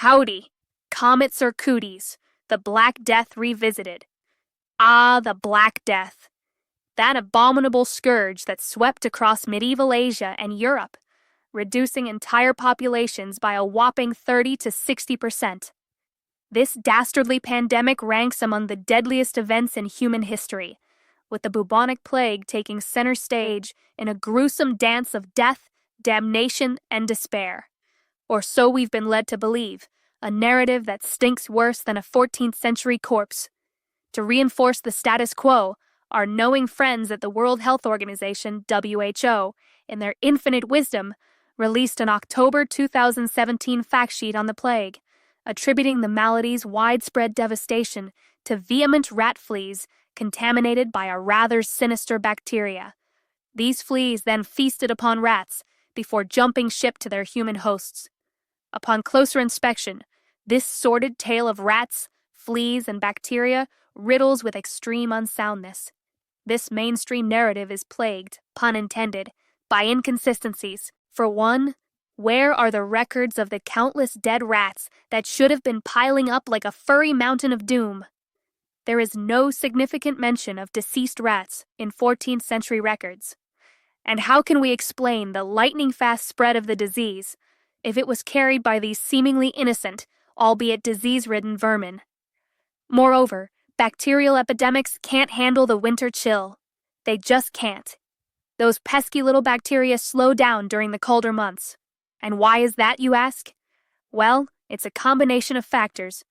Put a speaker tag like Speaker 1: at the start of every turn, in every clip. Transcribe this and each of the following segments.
Speaker 1: Howdy, Comets or Cooties, the Black Death revisited. Ah, the Black Death. That abominable scourge that swept across medieval Asia and Europe, reducing entire populations by a whopping 30 to 60%. This dastardly pandemic ranks among the deadliest events in human history, with the bubonic plague taking center stage in a gruesome dance of death, damnation, and despair. Or so we've been led to believe, a narrative that stinks worse than a 14th century corpse. To reinforce the status quo, our knowing friends at the World Health Organization, WHO, in their infinite wisdom, released an October 2017 fact sheet on the plague, attributing the malady's widespread devastation to vehement rat fleas contaminated by a rather sinister bacteria. These fleas then feasted upon rats before jumping ship to their human hosts. Upon closer inspection, this sordid tale of rats, fleas, and bacteria riddles with extreme unsoundness. This mainstream narrative is plagued, pun intended, by inconsistencies. For one, where are the records of the countless dead rats that should have been piling up like a furry mountain of doom? There is no significant mention of deceased rats in 14th century records. And how can we explain the lightning-fast spread of the disease if it was carried by these seemingly innocent, albeit disease-ridden vermin? Moreover, bacterial epidemics can't handle the winter chill. They just can't. Those pesky little bacteria slow down during the colder months. And why is that, you ask? Well, it's a combination of factors,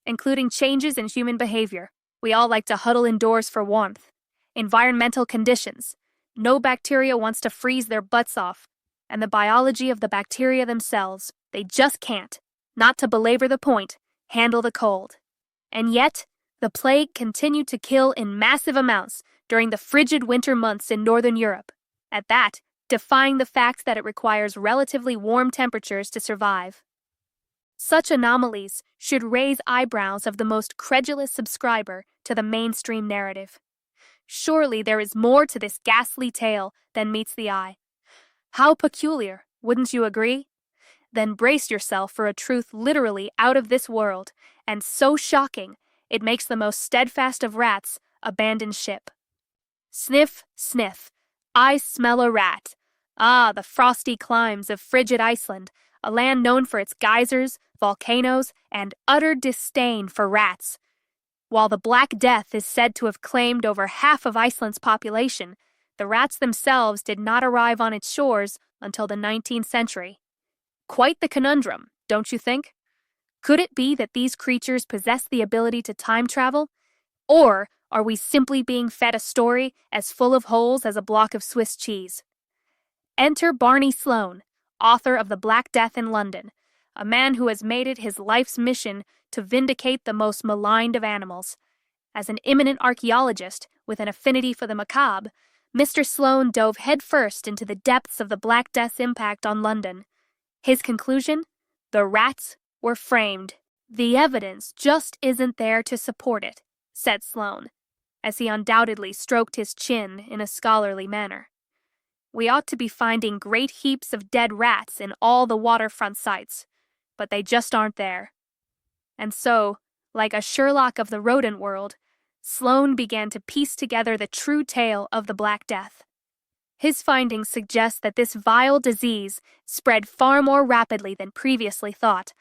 Speaker 1: including changes in human behavior. We all like to huddle indoors for warmth. Environmental conditions. No bacteria wants to freeze their butts off. And the biology of the bacteria themselves. They just can't, not to belabor the point, handle the cold. And yet, the plague continued to kill in massive amounts during the frigid winter months in Northern Europe. At that, defying the fact that it requires relatively warm temperatures to survive. Such anomalies should raise eyebrows of the most credulous subscriber to the mainstream narrative. Surely there is more to this ghastly tale than meets the eye. How peculiar, wouldn't you agree? Then brace yourself for a truth literally out of this world, and so shocking, it makes the most steadfast of rats abandon ship. Sniff, sniff, I smell a rat. Ah, the frosty climes of frigid Iceland, a land known for its geysers, volcanoes, and utter disdain for rats. While the Black Death is said to have claimed over half of Iceland's population, the rats themselves did not arrive on its shores until the 19th century. Quite the conundrum, don't you think? Could it be that these creatures possess the ability to time travel? Or are we simply being fed a story as full of holes as a block of Swiss cheese? Enter Barnie Sloane, author of The Black Death in London, a man who has made it his life's mission to vindicate the most maligned of animals. As an eminent archaeologist with an affinity for the macabre, Mr. Sloane dove headfirst into the depths of the Black Death's impact on London. His conclusion? The rats were framed. The evidence just isn't there to support it, said Sloane, as he undoubtedly stroked his chin in a scholarly manner. We ought to be finding great heaps of dead rats in all the waterfront sites, but they just aren't there. And so, like a Sherlock of the rodent world, Sloane began to piece together the true tale of the Black Death. His findings suggest that this vile disease spread far more rapidly than previously thought,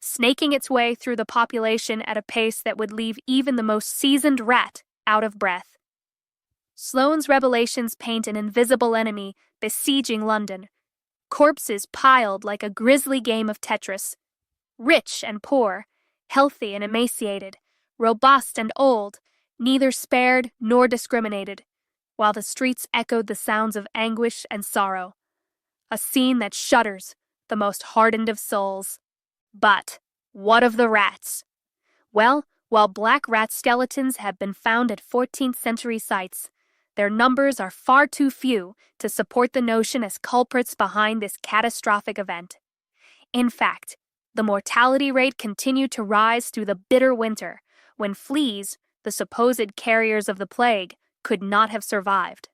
Speaker 1: snaking its way through the population at a pace that would leave even the most seasoned rat out of breath. Sloane's revelations paint an invisible enemy besieging London, corpses piled like a grisly game of Tetris, rich and poor, healthy and emaciated, robust and old, neither spared nor discriminated, while the streets echoed the sounds of anguish and sorrow. A scene that shudders the most hardened of souls. But what of the rats? Well, while black rat skeletons have been found at 14th century sites, their numbers are far too few to support the notion as culprits behind this catastrophic event. In fact, the mortality rate continued to rise through the bitter winter, when fleas, the supposed carriers of the plague, could not have survived.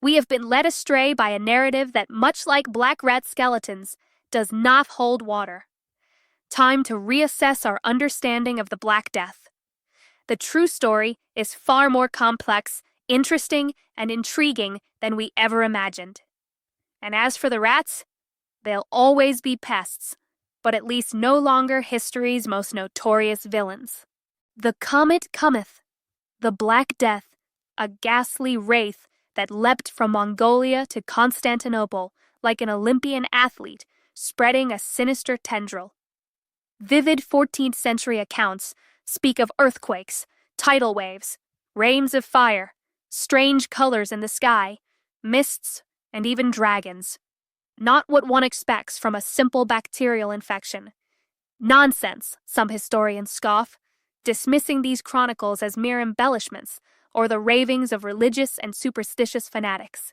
Speaker 1: We have been led astray by a narrative that, much like black rat skeletons, does not hold water. Time to reassess our understanding of the Black Death. The true story is far more complex, interesting, and intriguing than we ever imagined. And as for the rats, they'll always be pests, but at least no longer history's most notorious villains. The comet cometh, the Black Death, a ghastly wraith that leapt from Mongolia to Constantinople like an Olympian athlete, spreading a sinister tendril. Vivid 14th century accounts speak of earthquakes, tidal waves, rains of fire, strange colors in the sky, mists, and even dragons. Not what one expects from a simple bacterial infection. Nonsense, some historians scoff, dismissing these chronicles as mere embellishments or the ravings of religious and superstitious fanatics.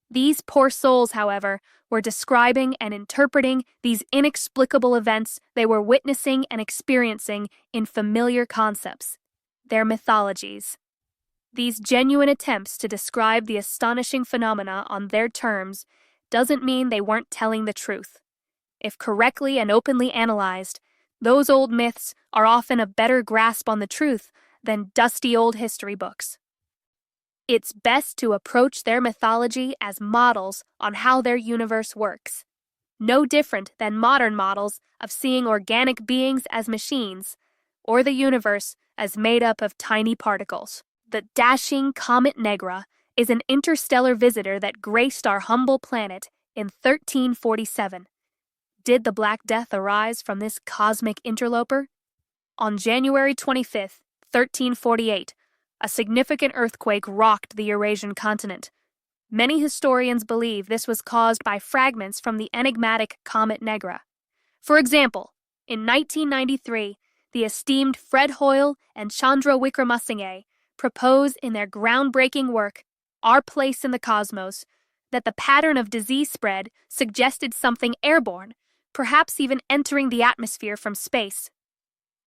Speaker 1: These poor souls, however, were describing and interpreting these inexplicable events they were witnessing and experiencing in familiar concepts, their mythologies. These genuine attempts to describe the astonishing phenomena on their terms doesn't mean they weren't telling the truth. If correctly and openly analyzed, those old myths are often a better grasp on the truth than dusty old history books. It's best to approach their mythology as models on how their universe works, no different than modern models of seeing organic beings as machines, or the universe as made up of tiny particles. The dashing Comet Negra is an interstellar visitor that graced our humble planet in 1347. Did the Black Death arise from this cosmic interloper? On January 25th, 1348, a significant earthquake rocked the Eurasian continent. Many historians believe this was caused by fragments from the enigmatic Comet Negra. For example, in 1993, the esteemed Fred Hoyle and Chandra Wickramasinghe propose in their groundbreaking work, Our Place in the Cosmos, that the pattern of disease spread suggested something airborne, perhaps even entering the atmosphere from space.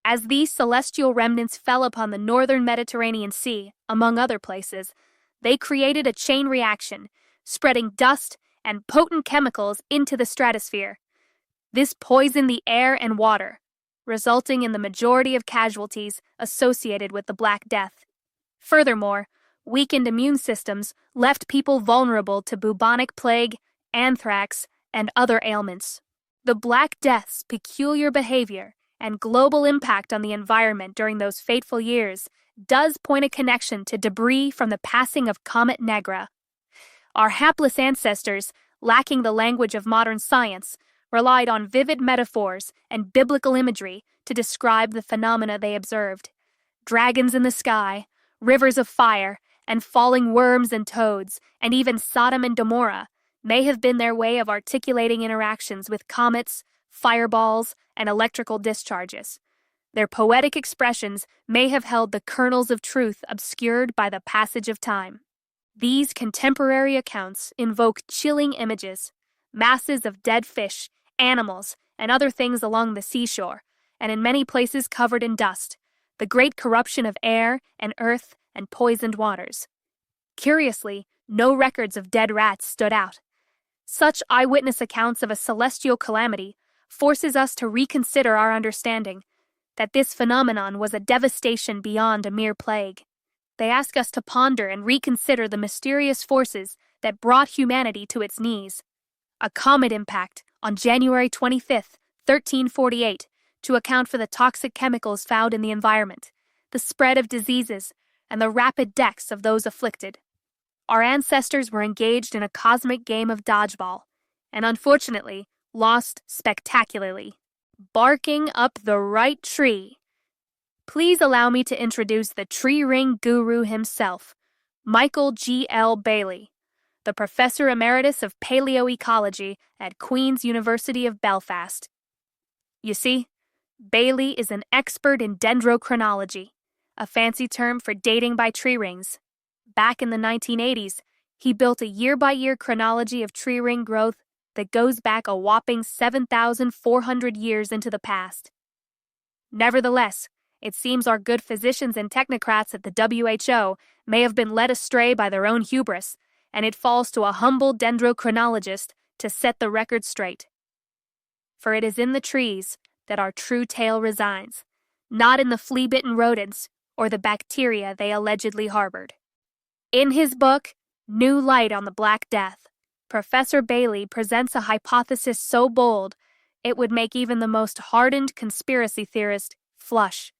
Speaker 1: As these celestial remnants fell upon the northern Mediterranean Sea, among other places, they created a chain reaction, spreading dust and potent chemicals into the stratosphere. This poisoned the air and water, resulting in the majority of casualties associated with the Black Death. Furthermore, weakened immune systems left people vulnerable to bubonic plague, anthrax, and other ailments. The Black Death's peculiar behavior and global impact on the environment during those fateful years does point a connection to debris from the passing of Comet Negra. Our hapless ancestors, lacking the language of modern science, relied on vivid metaphors and biblical imagery to describe the phenomena they observed. Dragons in the sky, rivers of fire, and falling worms and toads, and even Sodom and Gomorrah, may have been their way of articulating interactions with comets, fireballs, and electrical discharges. Their poetic expressions may have held the kernels of truth obscured by the passage of time. These contemporary accounts invoke chilling images, masses of dead fish, animals, and other things along the seashore, and in many places covered in dust, the great corruption of air and earth and poisoned waters. Curiously, no records of dead rats stood out. Such eyewitness accounts of a celestial calamity forces us to reconsider our understanding that this phenomenon was a devastation beyond a mere plague. They ask us to ponder and reconsider the mysterious forces that brought humanity to its knees. A comet impact on January 25th, 1348, to account for the toxic chemicals found in the environment, the spread of diseases, and the rapid deaths of those afflicted. Our ancestors were engaged in a cosmic game of dodgeball, and unfortunately, lost spectacularly. Barking up the right tree. Please allow me to introduce the tree ring guru himself, Michael G. L. Baillie, the Professor Emeritus of Paleoecology at Queen's University of Belfast. You see, Baillie is an expert in dendrochronology, a fancy term for dating by tree rings. Back in the 1980s, he built a year-by-year chronology of tree ring growth that goes back a whopping 7,400 years into the past. Nevertheless, it seems our good physicians and technocrats at the WHO may have been led astray by their own hubris, and it falls to a humble dendrochronologist to set the record straight. For it is in the trees that our true tale resides, not in the flea-bitten rodents or the bacteria they allegedly harbored. In his book, New Light on the Black Death, Professor Baillie presents a hypothesis so bold it would make even the most hardened conspiracy theorist flush.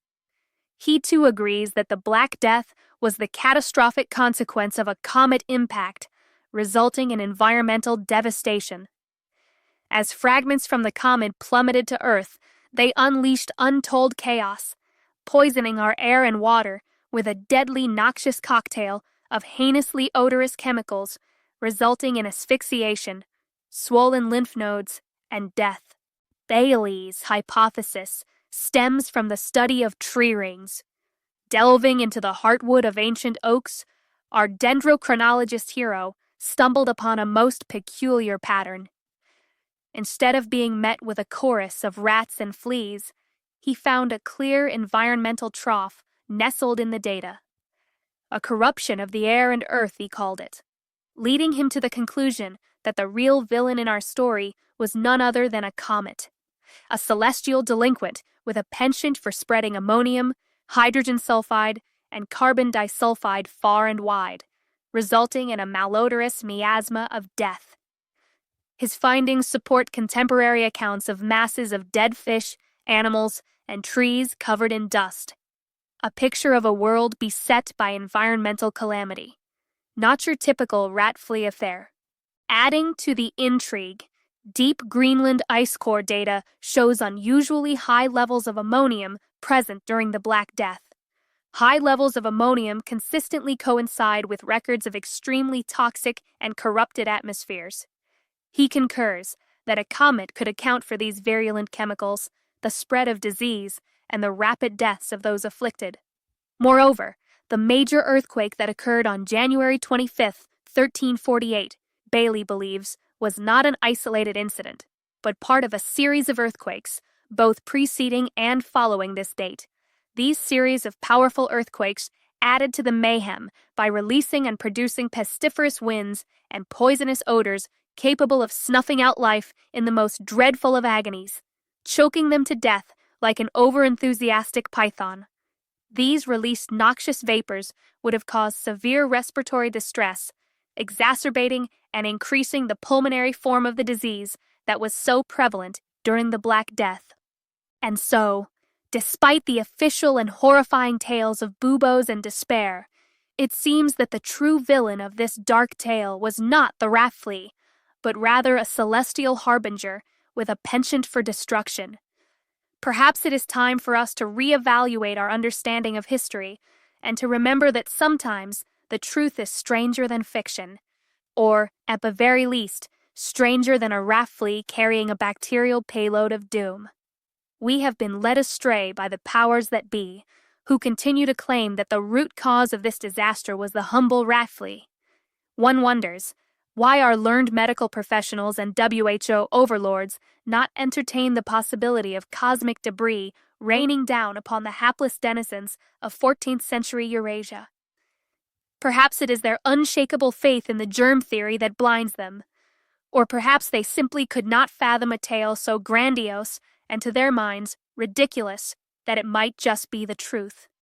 Speaker 1: He too agrees that the Black Death was the catastrophic consequence of a comet impact, resulting in environmental devastation. As fragments from the comet plummeted to Earth, they unleashed untold chaos, poisoning our air and water with a deadly noxious cocktail of heinously odorous chemicals, resulting in asphyxiation, swollen lymph nodes, and death. Baillie's hypothesis stems from the study of tree rings. Delving into the heartwood of ancient oaks, our dendrochronologist hero stumbled upon a most peculiar pattern. Instead of being met with a chorus of rats and fleas, he found a clear environmental trough nestled in the data. A corruption of the air and earth, he called it, leading him to the conclusion that the real villain in our story was none other than a comet, a celestial delinquent with a penchant for spreading ammonium, hydrogen sulfide, and carbon disulfide far and wide, resulting in a malodorous miasma of death. His findings support contemporary accounts of masses of dead fish, animals, and trees covered in dust. A picture of a world beset by environmental calamity. Not your typical rat-flea affair. Adding to the intrigue, deep Greenland ice core data shows unusually high levels of ammonium present during the Black Death. High levels of ammonium consistently coincide with records of extremely toxic and corrupted atmospheres. He concurs that a comet could account for these virulent chemicals, the spread of disease, and the rapid deaths of those afflicted. Moreover, the major earthquake that occurred on January 25, 1348, Baillie believes, was not an isolated incident, but part of a series of earthquakes, both preceding and following this date. These series of powerful earthquakes added to the mayhem by releasing and producing pestiferous winds and poisonous odors capable of snuffing out life in the most dreadful of agonies, choking them to death like an overenthusiastic python. These released noxious vapors would have caused severe respiratory distress, exacerbating and increasing the pulmonary form of the disease that was so prevalent during the Black Death. And so, despite the official and horrifying tales of buboes and despair, it seems that the true villain of this dark tale was not the rat flea, but rather a celestial harbinger with a penchant for destruction. Perhaps it is time for us to reevaluate our understanding of history and to remember that sometimes the truth is stranger than fiction, or, at the very least, stranger than a rat flea carrying a bacterial payload of doom. We have been led astray by the powers that be, who continue to claim that the root cause of this disaster was the humble rat flea. One wonders why our learned medical professionals and WHO overlords not entertain the possibility of cosmic debris raining down upon the hapless denizens of 14th century Eurasia. Perhaps it is their unshakable faith in the germ theory that blinds them, or perhaps they simply could not fathom a tale so grandiose and, to their minds, ridiculous that it might just be the truth.